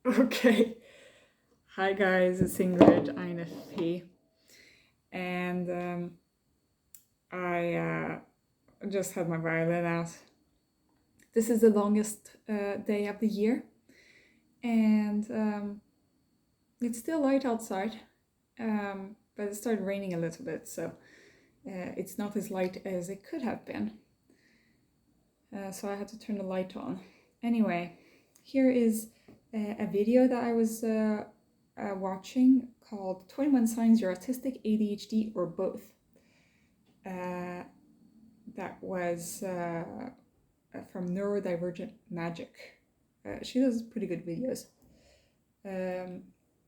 Okay. Hi guys, it's Ingrid, INFP, and I just had my violin out. This is the longest day of the year, and it's still light outside, but it started raining a little bit, so it's not as light as it could have been. So I had to turn the light on. Anyway, here is a video that I was watching called 21 Signs You're Autistic, ADHD, or Both. That was from Neurodivergent Magic. She does pretty good videos.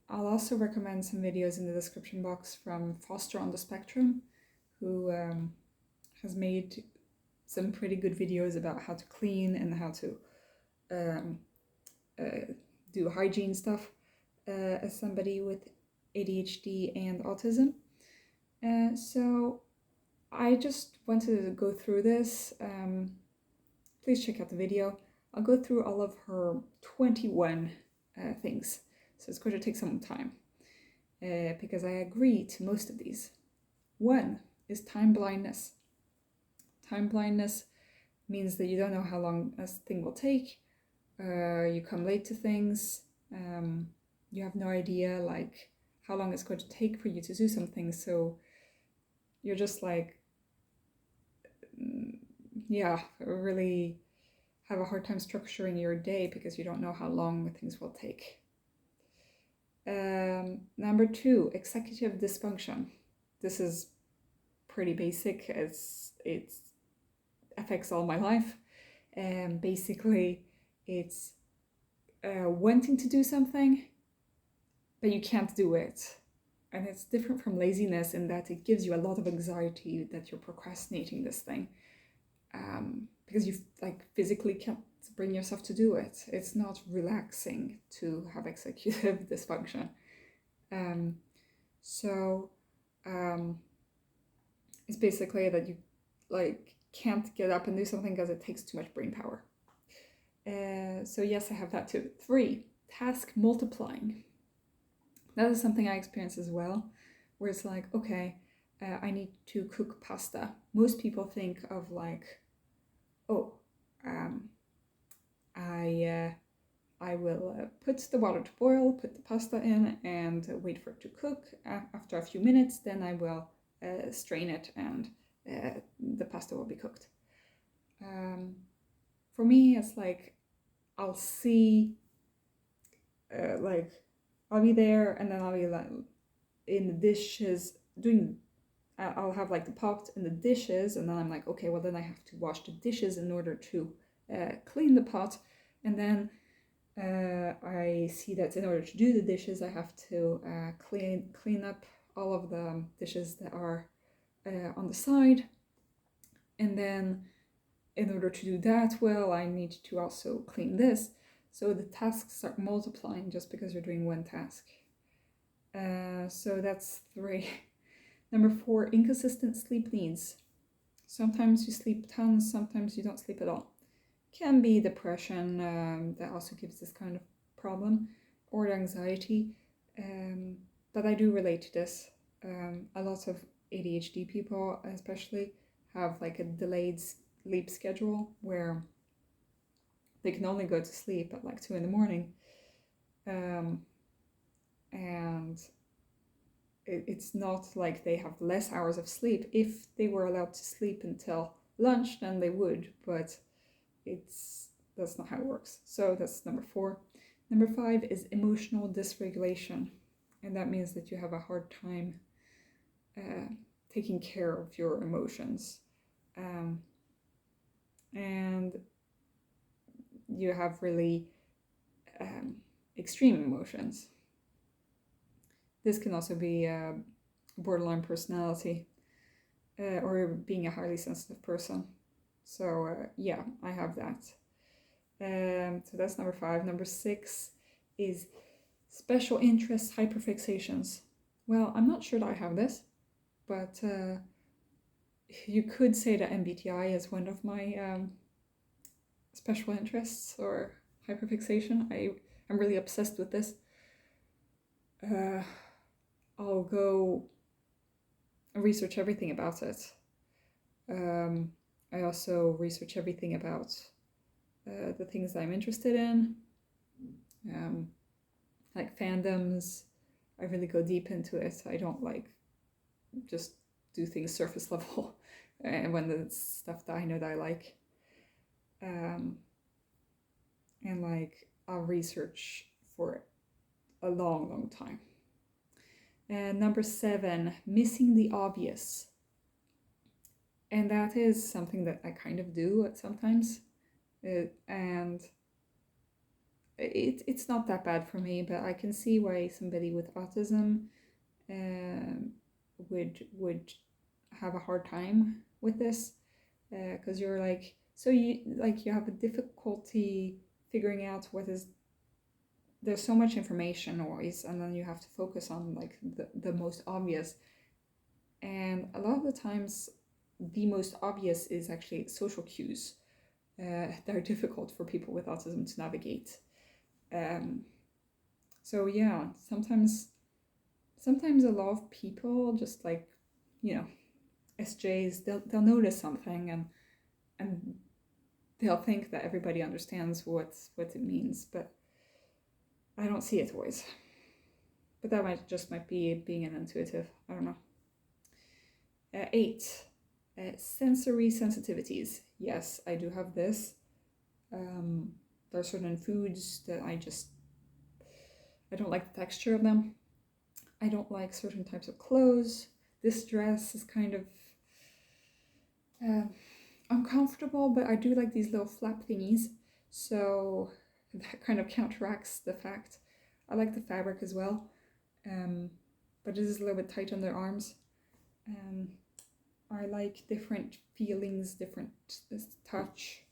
I'll also recommend some videos in the description box from Foster on the Spectrum, who has made some pretty good videos about how to clean and how to do hygiene stuff as somebody with ADHD and autism. So I just wanted to go through this. Please check out the video. I'll go through all of her 21 things. So it's going to take some time because I agree to most of these. One is time blindness. Time blindness means that you don't know how long a thing will take. You come late to things. You have no idea like how long it's going to take for you to do something. So you're just like, really have a hard time structuring your day because you don't know how long things will take. Number two, executive dysfunction. This is pretty basic as it affects all my life. Basically, it's wanting to do something, but you can't do it. And it's different from laziness in that it gives you a lot of anxiety that you're procrastinating this thing. Because you physically can't bring yourself to do it. It's not relaxing to have executive dysfunction. It's basically that you can't get up and do something because it takes too much brain power. So yes, I have that too. 3, task multiplying. That is something I experience as well, where it's like, okay, I need to cook pasta. Most people think of I will put the water to boil, put the pasta in, and wait for it to cook. After a few minutes, then I will strain it, and the pasta will be cooked. For me, it's like I'll see, I'll be there, and then I'll be in the dishes doing. I'll have the pot and the dishes, and then I'm like, okay, well then I have to wash the dishes in order to clean the pot, and then I see that in order to do the dishes, I have to clean up all of the dishes that are on the side, and then in order to do that, well, I need to also clean this. So the tasks start multiplying just because you're doing one task. So that's 3. Number 4, inconsistent sleep needs. Sometimes you sleep tons, sometimes you don't sleep at all. Can be depression that also gives this kind of problem, or anxiety. But I do relate to this. A lot of ADHD people especially have a delayed sleep schedule where they can only go to sleep at 2 in the morning. And it's not like they have less hours of sleep. If they were allowed to sleep until lunch, then they would, but that's not how it works. So that's number 4. Number 5 is emotional dysregulation, and that means that you have a hard time taking care of your emotions, and you have really extreme emotions. This can also be borderline personality or being a highly sensitive person. So yeah, I have that. So that's number 5. Number 6 is special interest hyperfixations. Well, I'm not sure that I have this, but you could say that MBTI is one of my special interests or hyperfixation. I'm really obsessed with this. I'll go research everything about it. I also research everything about the things that I'm interested in, like fandoms. I really go deep into it. I don't like just do things surface level and when it's stuff that I know that I like. And like I'll research for a long time. And number 7, missing the obvious. And that is something that I kind of do at sometimes. And it's not that bad for me, but I can see why somebody with autism would have a hard time with this, because you're like, so you have a difficulty figuring out there's so much information always, and then you have to focus on like the most obvious, and a lot of the times the most obvious is actually social cues that are difficult for people with autism to navigate. So yeah, sometimes a lot of people just like, SJs, they'll notice something and they'll think that everybody understands what it means, but I don't see it always. But that might be being an intuitive. I don't know. 8, sensory sensitivities. Yes, I do have this. There are certain foods that I don't like the texture of them. I don't like certain types of clothes. This dress is kind of uncomfortable, but I do like these little flap thingies, so that kind of counteracts the fact. I like the fabric as well, but it is a little bit tight on their arms. I like different feelings, different touch.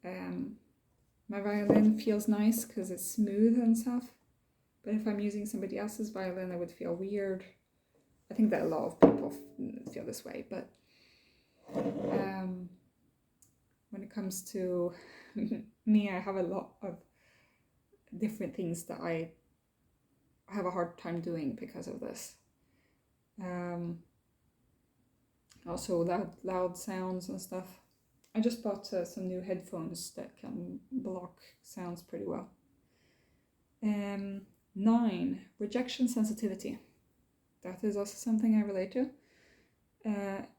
My violin feels nice because it's smooth and stuff, but if I'm using somebody else's violin, it would feel weird. I think that a lot of people feel this way, but when it comes to me, I have a lot of different things that I have a hard time doing because of this. Also loud sounds and stuff. I just bought some new headphones that can block sounds pretty well. 9, rejection sensitivity. That is also something I relate to.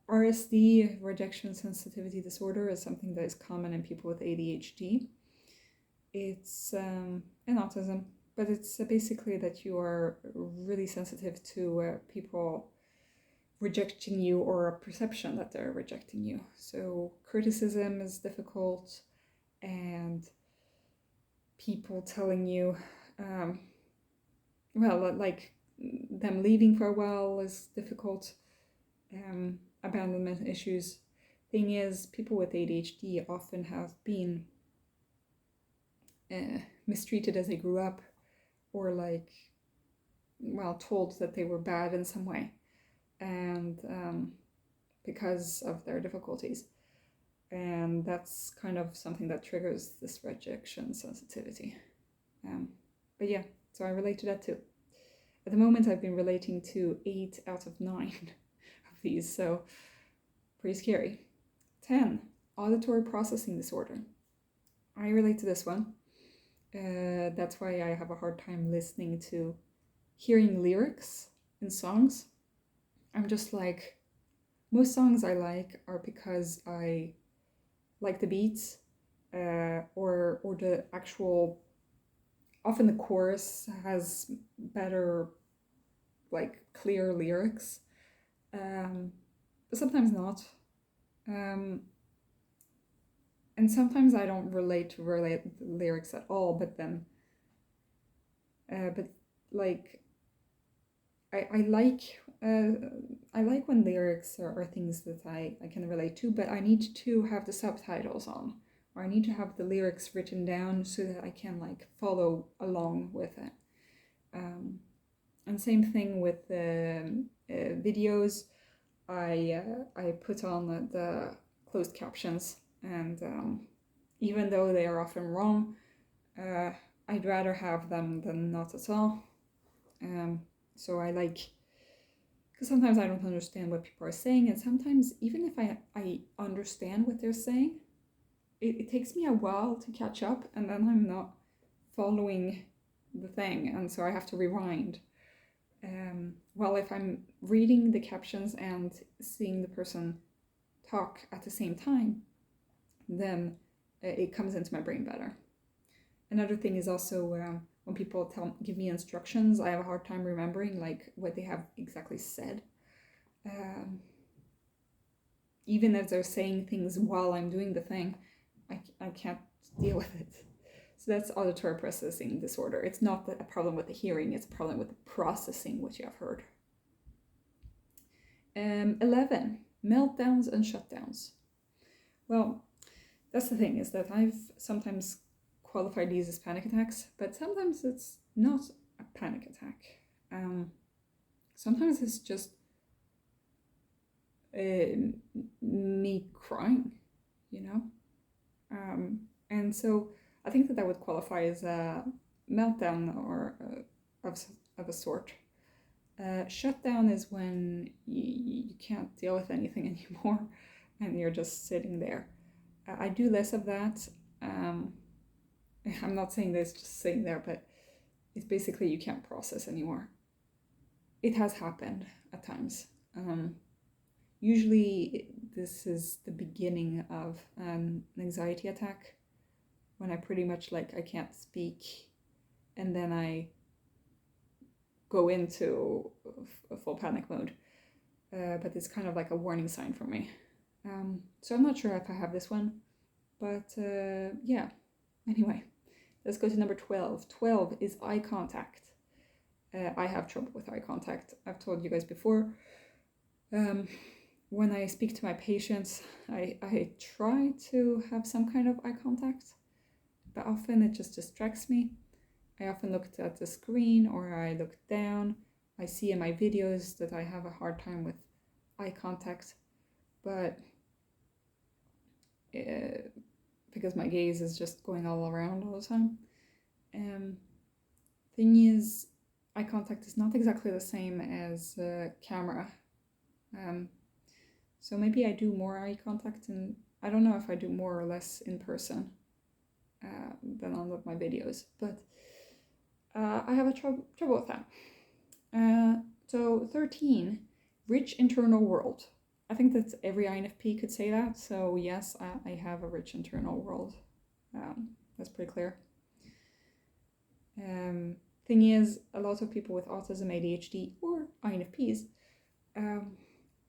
RSD, rejection sensitivity disorder, is something that is common in people with ADHD. It's an autism, but it's basically that you are really sensitive to people rejecting you or a perception that they're rejecting you. So criticism is difficult, and people telling you, like them leaving for a while is difficult. Abandonment issues. Thing is, people with ADHD often have been mistreated as they grew up, or told that they were bad in some way, and because of their difficulties, and that's kind of something that triggers this rejection sensitivity. But yeah, so I relate to that too. At the moment, I've been relating to 8 out of 9 of these, so pretty scary. 10, auditory processing disorder. I relate to this one. That's why I have a hard time listening to hearing lyrics in songs. I'm just like, most songs I like are because I like the beats, or the actual, often the chorus has better, like, clear lyrics, but sometimes not. And sometimes I don't relate to lyrics at all, but then, I like when lyrics are things that I can relate to, but I need to have the subtitles on, or I need to have the lyrics written down so that I can follow along with it. And same thing with videos. I put on the closed captions, and even though they are often wrong, I'd rather have them than not at all. So I like, because sometimes I don't understand what people are saying, and sometimes even if I understand what they're saying, it takes me a while to catch up, and then I'm not following the thing, and so I have to rewind. Well, if I'm reading the captions and seeing the person talk at the same time, then it comes into my brain better. Another thing is also when people give me instructions, I have a hard time remembering like what they have exactly said. Even if they're saying things while I'm doing the thing, I can't deal with it. So that's auditory processing disorder. It's not a problem with the hearing, it's a problem with the processing what you have heard. 11, meltdowns and shutdowns. Well, that's the thing, is that I've sometimes qualified these as panic attacks, but sometimes it's not a panic attack. Sometimes it's just me crying, you know? And so I think that would qualify as a meltdown or of a sort. Shutdown is when you can't deal with anything anymore and you're just sitting there. I do less of that. I'm not saying this just sitting there, but it's basically you can't process anymore. It has happened at times. Usually this is the beginning of an anxiety attack, when I pretty much like I can't speak, and then I go into a full panic mode. But it's kind of like a warning sign for me. So I'm not sure if I have this one, but yeah. Anyway, let's go to number 12. 12 is eye contact. I have trouble with eye contact. I've told you guys before. When I speak to my patients, I try to have some kind of eye contact, but often it just distracts me. I often look at the screen or I look down. I see in my videos that I have a hard time with eye contact, but because my gaze is just going all around all the time. Thing is, eye contact is not exactly the same as camera. So maybe I do more eye contact, and I don't know if I do more or less in person than on my videos, but I have a trouble with that. So 13, rich internal world. I think that every INFP could say that, so yes, I have a rich internal world. That's pretty clear. Thing is, a lot of people with autism, ADHD, or INFPs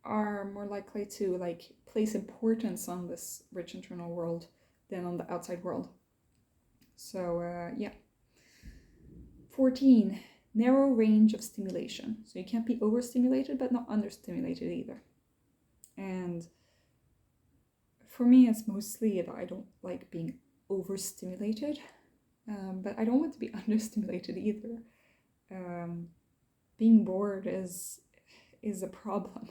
are more likely to like place importance on this rich internal world than on the outside world. So yeah. 14, narrow range of stimulation. So you can't be overstimulated, but not understimulated either. And for me, it's mostly that I don't like being overstimulated, but I don't want to be understimulated either. Being bored is a problem.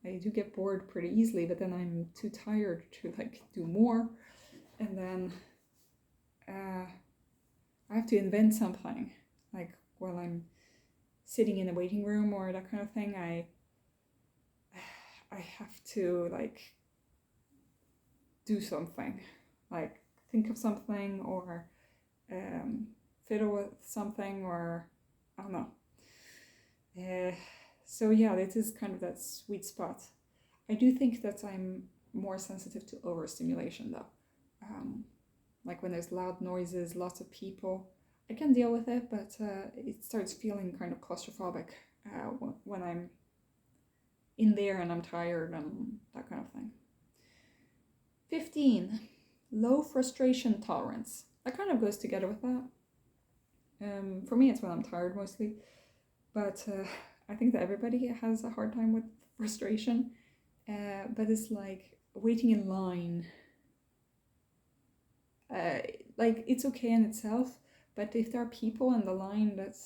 I do get bored pretty easily, but then I'm too tired to like do more, and then I have to invent something. Like while I'm sitting in a waiting room or that kind of thing, I have to like do something, like think of something or fiddle with something, or I don't know. So yeah, this is kind of that sweet spot. I do think that I'm more sensitive to overstimulation though. Like when there's loud noises, lots of people, I can deal with it, but it starts feeling kind of claustrophobic when I'm in there and I'm tired and that kind of thing. 15, low frustration tolerance. That kind of goes together with that. For me, it's when I'm tired mostly, but I think that everybody has a hard time with frustration, but it's like waiting in line. Like it's okay in itself, but if there are people in the line that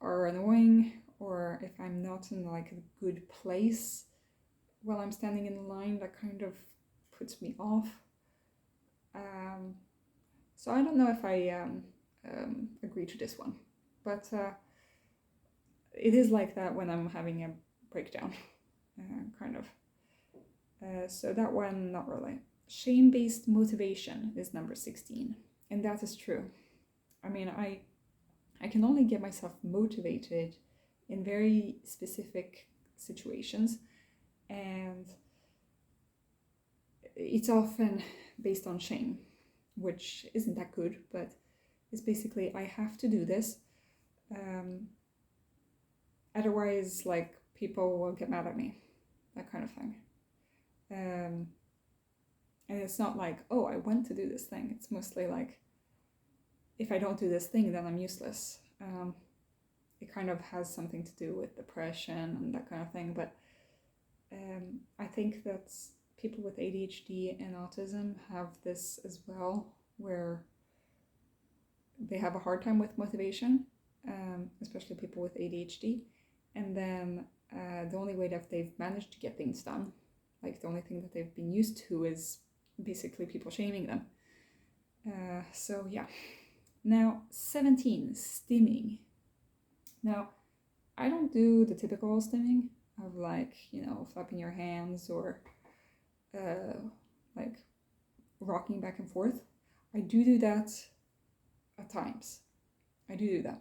are annoying, or if I'm not in like a good place while I'm standing in the line, that kind of puts me off. So I don't know if I agree to this one. But it is like that when I'm having a breakdown, kind of. So that one, not really. Shame-based motivation is number 16. And that is true. I mean, I can only get myself motivated in very specific situations. And it's often based on shame, which isn't that good, but it's basically, I have to do this. Otherwise, like, people will get mad at me, that kind of thing. And it's not like, oh, I want to do this thing. It's mostly like, if I don't do this thing, then I'm useless. It kind of has something to do with depression and that kind of thing. But I think that people with ADHD and autism have this as well, where they have a hard time with motivation, especially people with ADHD. And then the only way that they've managed to get things done, like the only thing that they've been used to, is basically people shaming them. So yeah. Now 17, stimming. Now, I don't do the typical stimming of, like, you know, flapping your hands or like rocking back and forth. I do that at times. I do that.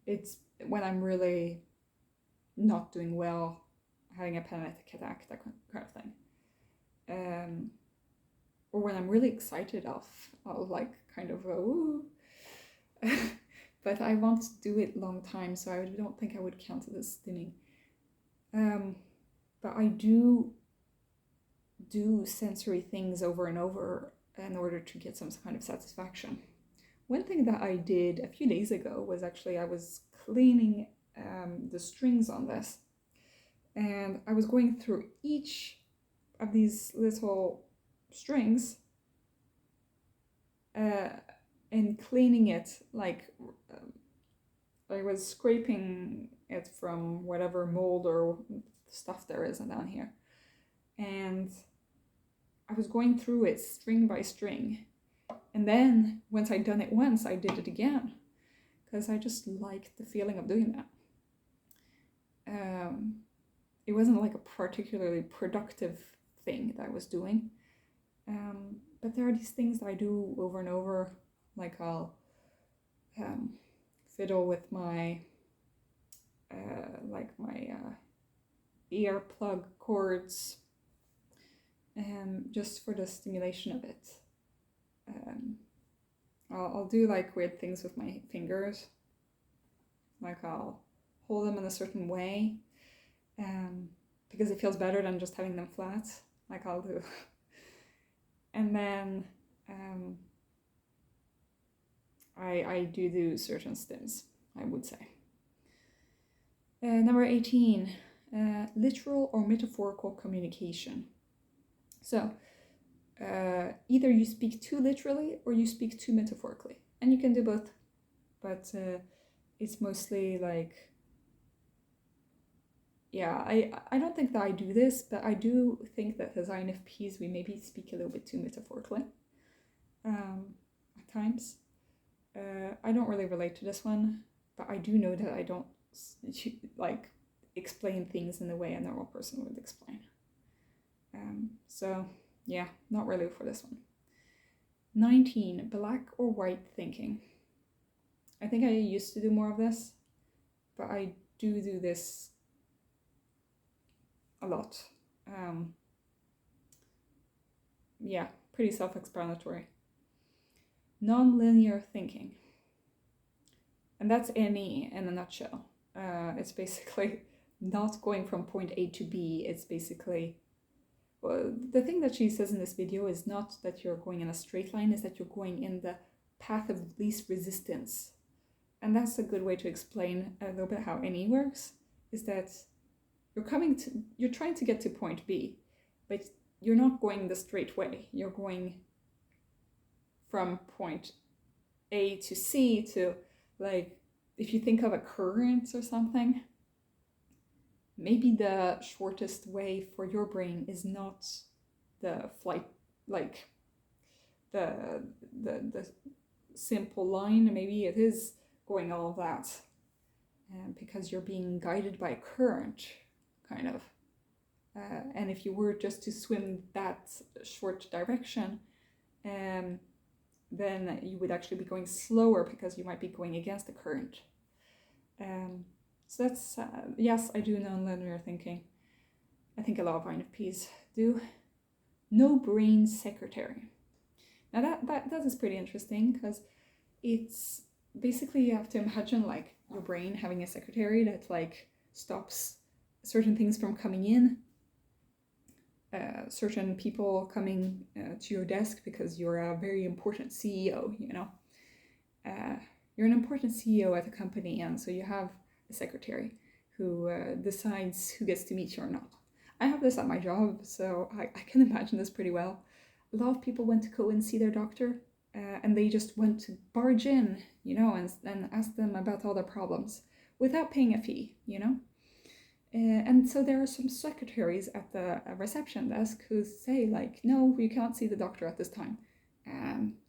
It's when I'm really not doing well, having a panic attack, that kind of thing. Or when I'm really excited, I'll like kind of woo. But I won't do it long time, so I don't think I would count it as stimming. But I do sensory things over and over in order to get some kind of satisfaction. One thing that I did a few days ago was actually, I was cleaning the strings on this, and I was going through each of these little strings and cleaning it, like I was scraping it from whatever mold or stuff there is down here, and I was going through it string by string. And then once I'd done it once, I did it again, because I just liked the feeling of doing that. It wasn't like a particularly productive thing that I was doing, but there are these things that I do over and over. Like, I'll fiddle with my earplug cords, just for the stimulation of it. I'll do like weird things with my fingers, like I'll hold them in a certain way, because it feels better than just having them flat, like I'll do. And then I do certain stims, I would say. Number 18, literal or metaphorical communication. So either you speak too literally or you speak too metaphorically, and you can do both, but it's mostly like, yeah, I don't think that I do this, but I do think that as INFPs we maybe speak a little bit too metaphorically at times. I don't really relate to this one, but I do know that I don't like explain things in the way a normal person would explain. So yeah, not really for this one. 19, black or white thinking. I think I used to do more of this, but I do this a lot. Yeah, pretty self-explanatory. Non-linear thinking. And that's NE in a nutshell. It's basically not going from point A to B. It's basically, well, the thing that she says in this video is not that you're going in a straight line, is that you're going in the path of least resistance. And that's a good way to explain a little bit how NE works, is that you're trying to get to point B, but you're not going the straight way. You're going from point A to C to, like, if you think of a current or something, maybe the shortest way for your brain is not the flight, like the simple line. Maybe it is going all of that, because you're being guided by a current, kind of. And if you were just to swim that short direction, then you would actually be going slower because you might be going against the current. So that's, yes, I do non-linear thinking. I think a lot of INFPs do. No brain secretary. Now that is pretty interesting, because it's basically, you have to imagine like your brain having a secretary that like stops certain things from coming in, certain people coming to your desk because you're a very important CEO, you know. You're an important CEO at a company, and so you have a secretary who decides who gets to meet you or not. I have this at my job, so I can imagine this pretty well. A lot of people went to go and see their doctor, and they just went to barge in, you know, and ask them about all their problems without paying a fee, you know. And so there are some secretaries at the reception desk who say like, no, you can't see the doctor at this time.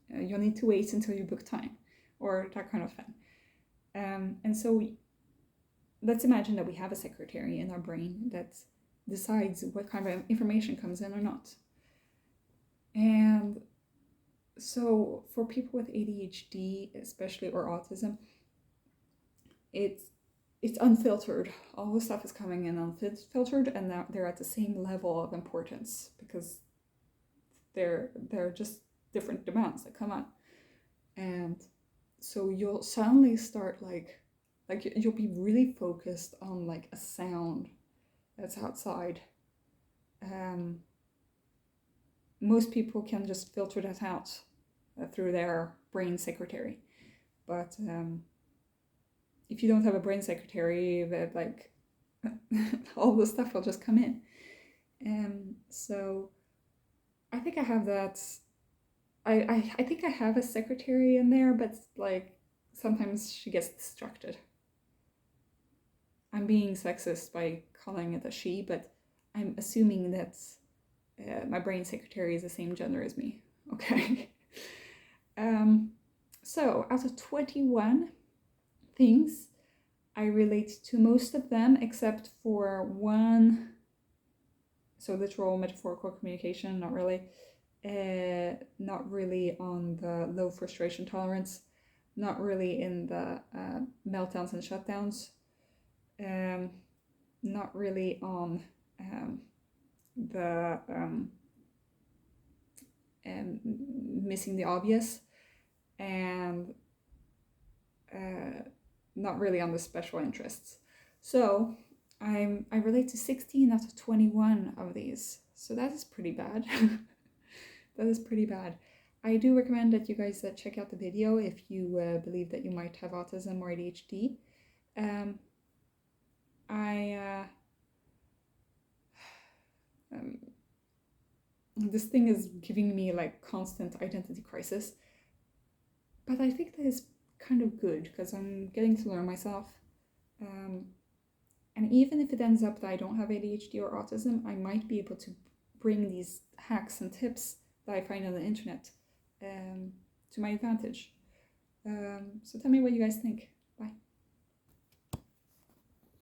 You'll need to wait until you book time, or that kind of thing. And so let's imagine that we have a secretary in our brain that decides what kind of information comes in or not. And so for people with ADHD, especially, or autism, it's unfiltered. All the stuff is coming in unfiltered, and now they're at the same level of importance because they're just different demands that come on. And so you'll suddenly start like you'll be really focused on like a sound that's outside. Most people can just filter that out through their brain secretary, but if you don't have a brain secretary, that like all the stuff will just come in. So I think I have that. I think I have a secretary in there, but like sometimes she gets distracted. I'm being sexist by calling it a she, but I'm assuming that my brain secretary is the same gender as me. Okay. So out of 21 things, I relate to most of them except for one. So literal metaphorical communication, not really. Not really on the low frustration tolerance, not really in the meltdowns and shutdowns, not really on the missing the obvious, and not really on the special interests. So I relate to 16 out of 21 of these. So that is pretty bad. That is pretty bad. I do recommend that you guys check out the video if you believe that you might have autism or ADHD. This thing is giving me like constant identity crisis, but I think that is kind of good because I'm getting to learn myself. And even if it ends up that I don't have ADHD or autism, I might be able to bring these hacks and tips that I find on the internet to my advantage. So tell me what you guys think.